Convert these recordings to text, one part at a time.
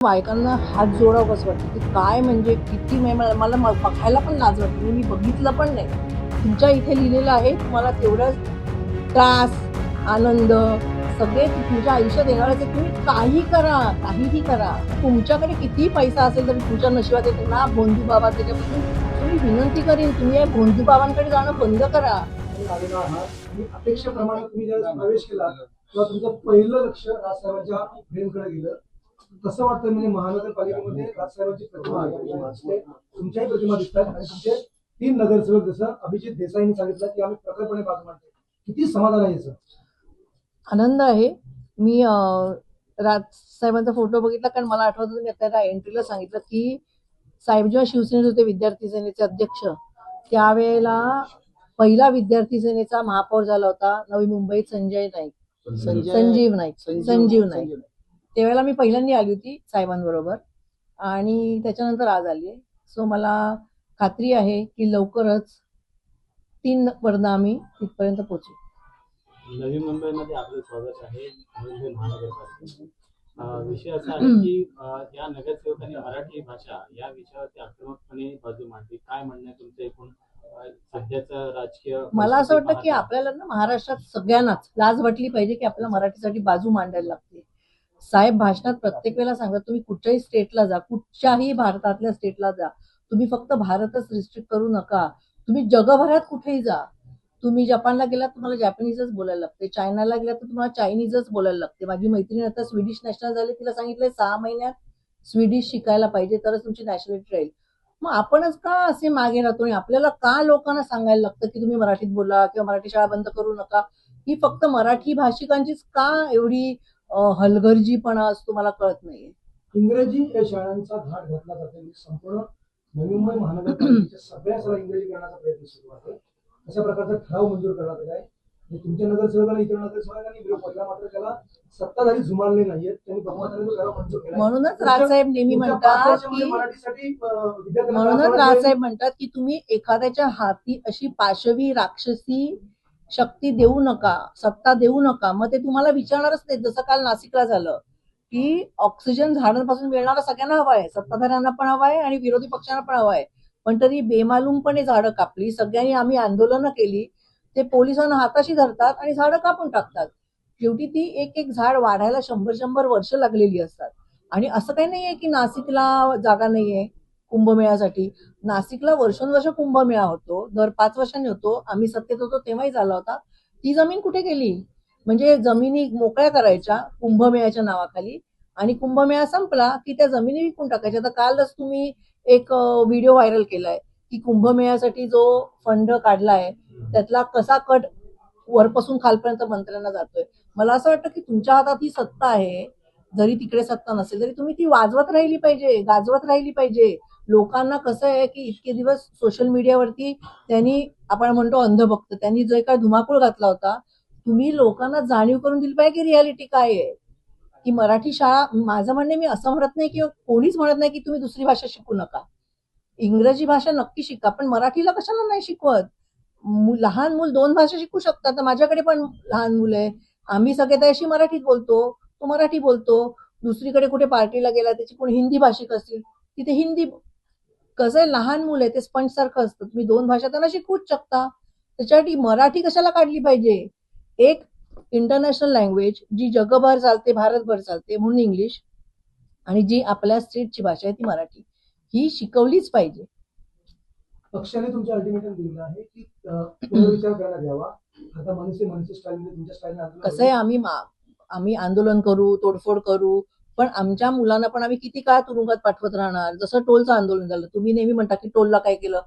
बायकांना हात जोडावं कसं वाटतं की काय म्हणजे किती मला बघायला पण लाज वाटते. मी बघितलं पण नाही. तुमच्या इथे लिहिलेलं आहे तुम्हाला तेवढंच त्रास, आनंद सगळे तुमच्या आयुष्यात येणारच आहे. तुम्ही काही करा, काहीही करा. तुमच्याकडे कितीही पैसा असेल तरी तुमच्या नशिबात येतो ना भोंदू बाबा त्याच्यापासून तुम्ही विनंती करीन तुम्ही या भोंदू बाबांकडे जाणं बंद करा. अपेक्षेप्रमाणे तुम्ही ज्यावेळेस प्रवेश केला तेव्हा तुमचं पहिलं लक्ष राजसाहेबांच्या फ्रेमकडे गेलं. कसं वाटतं म्हणजे महानगरपालिकेमध्ये राजसाहेबांची प्रतिमा तुमच्याही प्रतिमा दिसतात आणि तुमचे 3 नगरसेवक जसं अभिजित देसाईंनी सांगितलं की आम्ही प्रकल्पने बाजू मांडतो. किती समाधान आहे याचं? आनंद आहे. मी राजसाहेबांचा फोटो बघितला कारण मला आठवतं तुम्ही आता एंट्रीला सांगितलं की साहेब जेव्हा शिवसेनेत होते विद्यार्थी सेनेचे अध्यक्ष त्यावेळेला पहिला विद्यार्थी सेनेचा महापौर झाला होता नवी मुंबईत संजीव नाईक. त्यावेळेला मी पहिल्यांदा आली होती साहेबांबरोबर आणि त्याच्यानंतर आज आली. सो मला खात्री आहे की लवकरच 3 वरनं आम्ही तिथपर्यंत पोहोचू. नवी मुंबईमध्ये आपलं स्वागत आहे. मुंबई महानगरपालिकेत विषय असा आहे की या नगरसेवकांनी मराठी भाषा या विषयावरती आक्रमकपणे बाजू मांडली. काय म्हणणं तुमचं एकूण सध्याचं राजकीय? मला असं वाटतं की आपल्याला ना महाराष्ट्रात सगळ्यांनाच लाज वाटली पाहिजे की आपल्याला मराठीसाठी बाजू मांडायला लागते. साहेब भाषणात प्रत्येक वेळेला सांगतात तुम्ही कुठच्याही स्टेटला जा, कुठच्याही भारतातल्या स्टेटला जा, तुम्ही फक्त भारतच रिस्ट्रिक्ट करू नका, तुम्ही जगभरात कुठेही जा. तुम्ही जपानला गेलात तुम्हाला जॅपनीजच बोलायला लागते, चायनाला गेलात तर तुम्हाला चायनीजच बोलायला लागते. माझी मैत्रीण आता स्वीडिश नॅशनल झाली, तिला सांगितलंय 6 महिन्यात स्वीडिश शिकायला पाहिजे तरच तुमची नॅशनॅलिटी राहील. मग आपणच का असे मागे राहतो आणि आपल्याला का लोकांना सांगायला लागतं की तुम्ही मराठीत बोला किंवा मराठी शाळा बंद करू नका? ही फक्त मराठी भाषिकांचीच का एवढी हलगर्जीपणा असतो मला कळत नाहीये. इंग्रजी या शाळांचा घाट घातला जातो. संपूर्ण नवी मुंबई महानगरपालिकेच्या सगळ्या इंग्रजी करण्याचा प्रयत्न सुरू आहे. अशा प्रकारचा ठराव मंजूर करण्यात आला आहे. तुमच्या नगरसेवकांना इतर नगरसेवकांनी विरोध केला मात्र त्याला सत्ताधारी जुमानले नाहीयेत. त्यांनी बहुमताने तो ठराव मंजूर केला. म्हणूनच राजसाहेब नेहमी म्हणतात की राजसाहेब म्हणतात की तुम्ही एखाद्याच्या हाती अशी पाशवी राक्षसी शक्ती देऊ नका, सत्ता देऊ नका. मग ते तुम्हाला विचारणारच नाही. जसं काल नाशिकला झालं की ऑक्सिजन झाडांपासून मिळणारा सगळ्यांना हवा आहे, सत्ताधाऱ्यांना पण हवा आहे आणि विरोधी पक्षांना पण हवा आहे. पण तरी बेमालूमपणे झाडं कापली. सगळ्यांनी आम्ही आंदोलनं केली. ते पोलिसांना हाताशी धरतात आणि झाडं कापून टाकतात. शेवटी ती एक एक झाड वाढायला 100 वर्ष लागलेली असतात. आणि असं काही नाहीये की नाशिकला जागा नाहीये कुंभमेळ्यासाठी. नाशिकला वर्षोनवर्ष कुंभमेळा होतो, दर 5 वर्षांनी होतो. आम्ही सत्तेत होतो तेव्हाही झाला होता. ती जमीन कुठे गेली? म्हणजे जमिनी मोकळ्या करायच्या कुंभमेळ्याच्या नावाखाली आणि कुंभमेळा संपला की त्या जमिनी विकून टाकायच्या. तर कालच तुम्ही एक व्हिडिओ व्हायरल केलाय की कुंभमेळ्यासाठी जो फंड काढलाय त्यातला कसा कट वरपासून खालपर्यंत मंत्र्यांना जातोय. मला असं वाटतं की तुमच्या हातात ही सत्ता आहे, जरी तिकडे सत्ता नसेल तरी तुम्ही ती वाजवत राहिली पाहिजे, गाजवत राहिली पाहिजे. लोकांना कसं आहे की इतके दिवस सोशल मीडियावरती त्यांनी आपण म्हणतो अंधभक्त त्यांनी जो काय धुमाकूळ घातला होता, तुम्ही लोकांना जाणीव करून दिली पाहिजे की रियालिटी काय आहे. की मराठी शाळा, माझं म्हणणे मी असं म्हणत नाही की कोणीच म्हणत नाही की तुम्ही दुसरी भाषा शिकू नका, इंग्रजी भाषा नक्की शिका, पण मराठीला कशाला नाही शिकवत? लहान मूल 2 भाषा शिकू शकतात. तर माझ्याकडे पण लहान मुलं आहे, आम्ही सगळे त्याशी मराठीत बोलतो, तो मराठी बोलतो. दुसरीकडे कुठे पार्टीला गेला त्याची कोणी हिंदी भाषिक असतील तिथे हिंदी. कसं आहे लहान मुलं आहे ते स्पंज सारखं असतं, तुम्ही 2 भाषा त्यांना शिकवूच शकता. त्याच्यासाठी मराठी कशाला काढली पाहिजे? एक इंटरनॅशनल लँग्वेज जी जगभर चालते, भारतभर चालते म्हणून इंग्लिश, आणि जी आपल्या स्टेटची भाषा आहे ती मराठी, ही शिकवलीच पाहिजे. पक्षाने तुमच्या अल्टिमेटम दिलेलं आहे की पुनर्विचार करण्यात यावा. आता मनसे स्टाईलने तुमच्या स्टाईलने कसं आहे आम्ही आंदोलन करू, तोडफोड करू, पण आमच्या मुलांना पण आम्ही किती काळ तुरुंगात पाठवत राहणार? जसं टोलचं आंदोलन झालं, तुम्ही नेहमी म्हणता की टोलला काय केलं,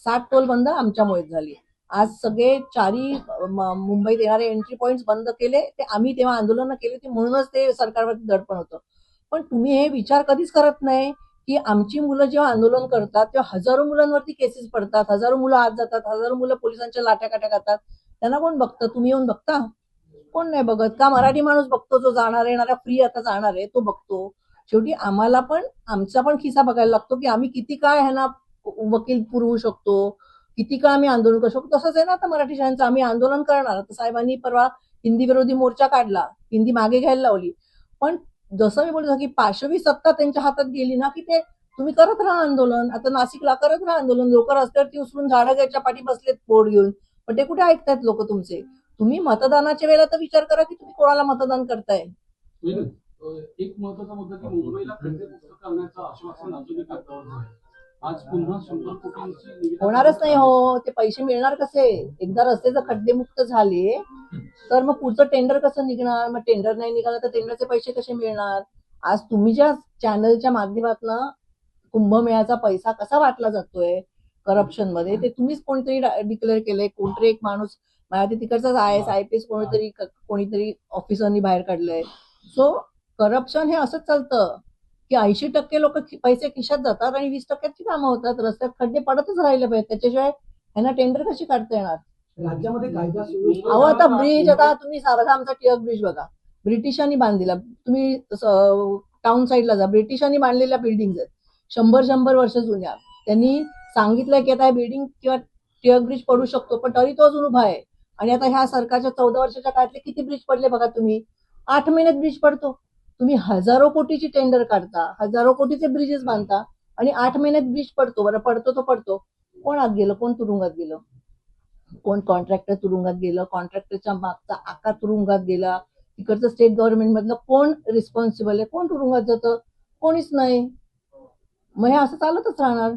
7 टोल बंद आमच्यामुळेच झाली. आज सगळे 4 मुंबईत येणारे एंट्री पॉइंट्स बंद केले, ते आम्ही तेव्हा आंदोलनं केली होती म्हणूनच ते सरकारवरती दडपण होतं. पण तुम्ही हे विचार कधीच करत नाही की आमची मुलं जेव्हा आंदोलन करतात तेव्हा हजारो मुलांवरती केसेस पडतात, हजारो मुलं आत जातात, हजारो मुलं पोलिसांच्या लाट्याकाट्या खातात. त्यांना कोण बघतं? तुम्ही येऊन बघता? कोण नाही बघत. का मराठी माणूस बघतो, जो जाणार येणारा फ्री आता जाणार आहे तो बघतो. शेवटी आम्हाला पण आमचा पण खिसा बघायला लागतो की आम्ही किती काळ ह्यांना वकील पुरवू शकतो, किती काळ आम्ही आंदोलन करू शकतो. तसंच आहे ना आता मराठी शाळांचं आम्ही आंदोलन करणार. तर साहेबांनी परवा हिंदी विरोधी मोर्चा काढला, हिंदी मागे घ्यायला लावली, पण जसं मी बोलतो की पाशवी सत्ता त्यांच्या हातात गेली ना, की ते तुम्ही करत राहा आंदोलन. आता नाशिकला करत राहा आंदोलन. लोक रस्त्यावरती उचलून झाडं घ्यायच्या पाठी बसलेत बोर्ड घेऊन, पण ते कुठे ऐकतायत लोक तुमचे. तुम्ही मतदानाच्या वेळेला तर विचार करा की तुम्ही कोणाला मतदान करताय. एक महत्वाचा मुद्दा की मुंबईला खड्डेमुक्त करण्याचं आश्वासन अजूनही कागदावर आहे. आज पुन्हा 100 कोटींची निविदा होणारच नाही हो. ते पैसे मिळणार कसे? एकदा रस्ते जर खड्डेमुक्त झाले तर मग पुढचं टेंडर कसं निघणार? मग टेंडर नाही निघालं तर टेंडरचे पैसे कसे मिळणार? आज तुम्ही ज्या चॅनलच्या माध्यमातून कुंभमेळ्याचा पैसा कसा वाटला जातोय करप्शन मध्ये, ते तुम्हीच कोणीतरी डिक्लेअर केलंय. कोणतरी एक माणूस मला ते तिकडचाच IAS कोणीतरी ऑफिसरनी बाहेर काढलंय. सो करप्शन हे असंच चालतं की 80% लोक पैसे खिशात जातात आणि 20%ची कामं होतात. रस्त्यात खड्डे पडतच राहिले पाहिजे. त्याच्याशिवाय ह्यांना टेंडर कशी काढता येणार? राज्यामध्ये कायदा सुव्यवस्था अहो आता ब्रिज, आता तुम्ही सारखा आमचा टिळक ब्रिज बघा, ब्रिटिशांनी बांधलेला. तुम्ही टाउन साईडला जा, ब्रिटिशांनी बांधलेल्या बिल्डिंग आहेत 100 वर्ष जुन्या. त्यांनी सांगितलं की आता बिल्डिंग किंवा टिळक ब्रिज पडू शकतो, पण तरी तो अजून उभा आहे. आणि आता ह्या सरकारच्या 14 वर्षाच्या काळातले किती ब्रिज पडले बघा तुम्ही. 8 महिन्यात ब्रिज पडतो. तुम्ही हजारो कोटीची टेंडर काढता, हजारो कोटीचे ब्रिजेस बांधता आणि 8 महिन्यात ब्रिज पडतो. बरं पडतो तो पडतो. कोण आत गेलं? कोण तुरुंगात गेलं? कोण कॉन्ट्रॅक्टर तुरुंगात गेलं? कॉन्ट्रॅक्टरच्या मागचा आकार तुरुंगात गेला. तिकडचं स्टेट गव्हर्नमेंट मधलं कोण रिस्पॉन्सिबल आहे? कोण तुरुंगात जातं? कोणीच नाही. मग हे असं चालतच राहणार.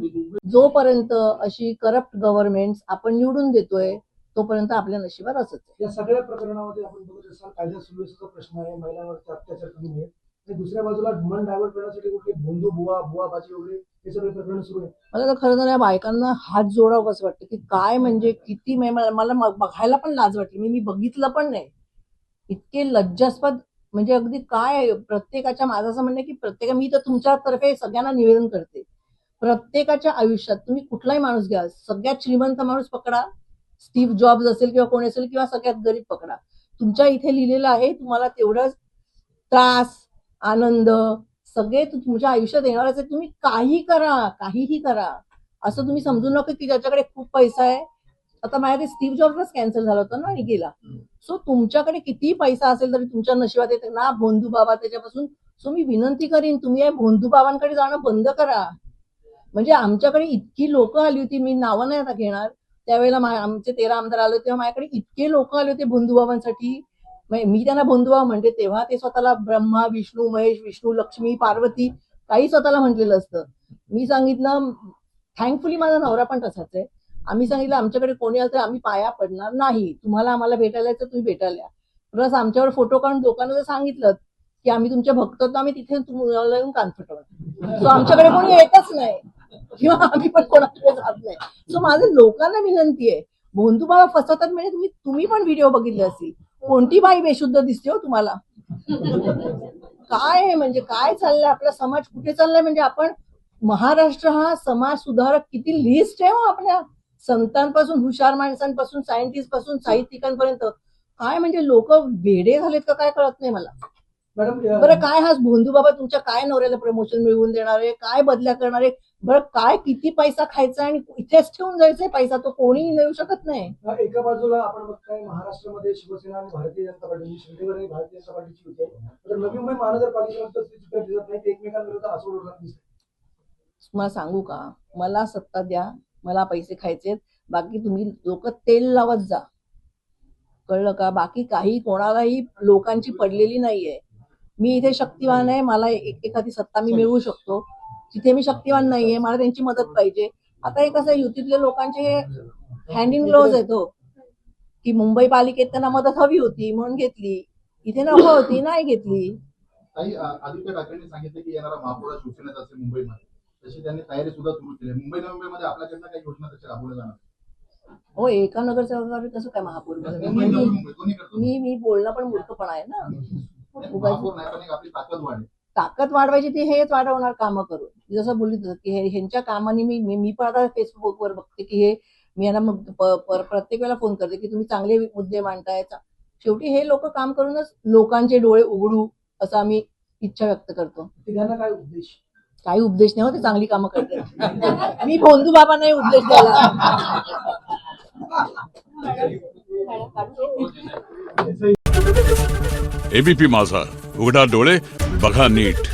जोपर्यंत अशी करप्ट गव्हर्नमेंट आपण निवडून देतोय तोपर्यंत आपल्या नशिबात असंच आहे. या सगळ्या प्रकरणामध्ये आपण बघत असाल कायदा सुव्यवस्थेचा प्रश्न आहे, महिलांवरती अत्याचार कमी आहे आणि दुसऱ्या बाजूला मन डायव्हर्ट करण्यासाठी कुठले भोंदू बुवाबाजी वगैरे हे सगळे प्रकरण सुरू आहे. मला तर खरं तर या बायकांना हात जोडावं असं वाटतं की काय म्हणजे किती मला बघायला पण लाज वाटली. मी बघितलं पण नाही. इतके लज्जास्पद म्हणजे अगदी काय प्रत्येकाच्या, माझं असं म्हणणं की मी तर तुमच्यातर्फे सगळ्यांना निवेदन करते, प्रत्येकाच्या आयुष्यात तुम्ही कुठलाही माणूस घ्या, सगळ्यात श्रीमंत माणूस पकडा, स्टीव्ह जॉब्स असेल किंवा कोणी असेल, किंवा सगळ्यात गरीब पकडा, तुमच्या इथे लिहिलेलं आहे तुम्हाला तेवढंच त्रास आनंद सगळे तुमच्या आयुष्यात येणारच आहे. तुम्ही काहीही करा असं तुम्ही समजू नका की ज्याच्याकडे खूप पैसा आहे. आता माझ्या स्टीव्ह जॉब्सलाच कॅन्सर झाला होता ना आणि गेला. सो तुमच्याकडे किती पैसा असेल तरी तुमच्या नशिबात येते ना भोंदू बाबा त्याच्यापासून. सो मी विनंती करीन तुम्ही या भोंदू बाबांकडे जाणं बंद करा. म्हणजे आमच्याकडे इतकी लोक आली होती, मी नावं नाही आता घेणार, त्यावेळेला आमचे 13 आमदार आले तेव्हा माझ्याकडे इतके लोक आले होते भोंदूबाबांसाठी. मी त्यांना भोंदूबाबा म्हणते. तेव्हा ते स्वतःला ब्रह्मा विष्णू महेश, विष्णू लक्ष्मी पार्वती काही स्वतःला म्हटलेलं असतं. मी सांगितलं थँकफुली माझा नवरा पण तसाच आहे. आम्ही सांगितलं आमच्याकडे कोणी आलं तर आम्ही पाया पडणार नाही. तुम्हाला आम्हाला भेटायला यायचं तुम्ही भेटायला या. प्लस आमच्यावर फोटो काढून लोकांना जर सांगितलं की आम्ही तुमचे भक्त तर आम्ही तिथे तुम्हाला येऊन कान फटवणार. सो आमच्याकडे कोणी येतच नाही किंवा आम्ही पण कोणाकडे जात नाही. सो माझं लोकांना विनंती आहे, भोंदू बाबा फसवतात म्हणजे तुम्ही पण व्हिडिओ बघितले असतील. कोणती बाई बेशुद्ध दिसते हो तुम्हाला? काय म्हणजे काय चाललंय? आपला समाज कुठे चाललाय? म्हणजे आपण महाराष्ट्र हा समाज सुधारक किती लिस्ट आहे हो आपल्या, संतांपासून हुशार माणसांपासून सायंटिस्ट पासून साहित्यिकांपर्यंत. काय म्हणजे लोक वेडे झालेत का काय कळत नाही मला. मॅडम बरं काय हा भोंदू बाबा तुमच्या काय नवऱ्याला प्रमोशन मिळवून देणार आहे? काय बदल्या करणार आहे? बरं काय किती पैसा खायचा आणि इथेच ठेवून जायचंय पैसा? तो कोणीही देऊ शकत नाही. एका बाजूला आपण बघताय महाराष्ट्रामध्ये शिवसेना आणि भारतीय जनता पार्टी, शिंदेगड आणि भारतीय जनता पार्टीची होते, तर नवी मुंबई महानगरपालिकेनंतर चित्र दिसत नाही, ते एकमेकांविरुद्ध आसूड उडताना दिसत. तुम्हाला सांगू का, मला सत्ता द्या, मला पैसे खायचेत, बाकी तुम्ही लोक तेल लावत जा, कळलं का? बाकी काही कोणालाही लोकांची पडलेली नाहीये. मी इथे शक्तिवान आहे, मला एखादी सत्ता मी मिळवू शकतो. तिथे मी शक्तिवान नाहीये, मला त्यांची मदत पाहिजे. आता हे कसं युतीतल्या लोकांचे हँड इन ग्लोव्ह आहेत हो, की मुंबई पालिकेत त्यांना मदत हवी होती म्हणून घेतली, इथे नको होती नाही घेतली. आदित्य ठाकरेंनी सांगितलं की येणारा महापौर शिवसेनेचा असेल मुंबईमध्ये, तशी त्यांनी तयारी सुद्धा सुरू केली. मुंबईमध्ये आपल्याकडनं काही योजना त्याच्या राबवल्या जाणार? हो, एका नगरसेवकावर कसं काय महापौर? मी बोलणं पण मूर्खपणा आहे ना. महापौर नाही पण एक आपली ताकद वाढेल. ताकद वाढवायची ती हेच वाढवणार कामं करून. जसं बोलली की ह्यांच्या कामाने मी पण आता फेसबुकवर बघते की हे मी यांना प्रत्येक वेळेला फोन करते की तुम्ही चांगले मुद्दे मांडताय. शेवटी हे लोक काम करूनच लोकांचे डोळे उघडू असं आम्ही इच्छा व्यक्त करतो. तिघांना काय उद्देश? काही उपदेश नाही होते, चांगली कामं करते. मी भोंदू बाबा नाही उपदेश द्यायला. एबीपी माझा, उघडा डोळे बघा नीट.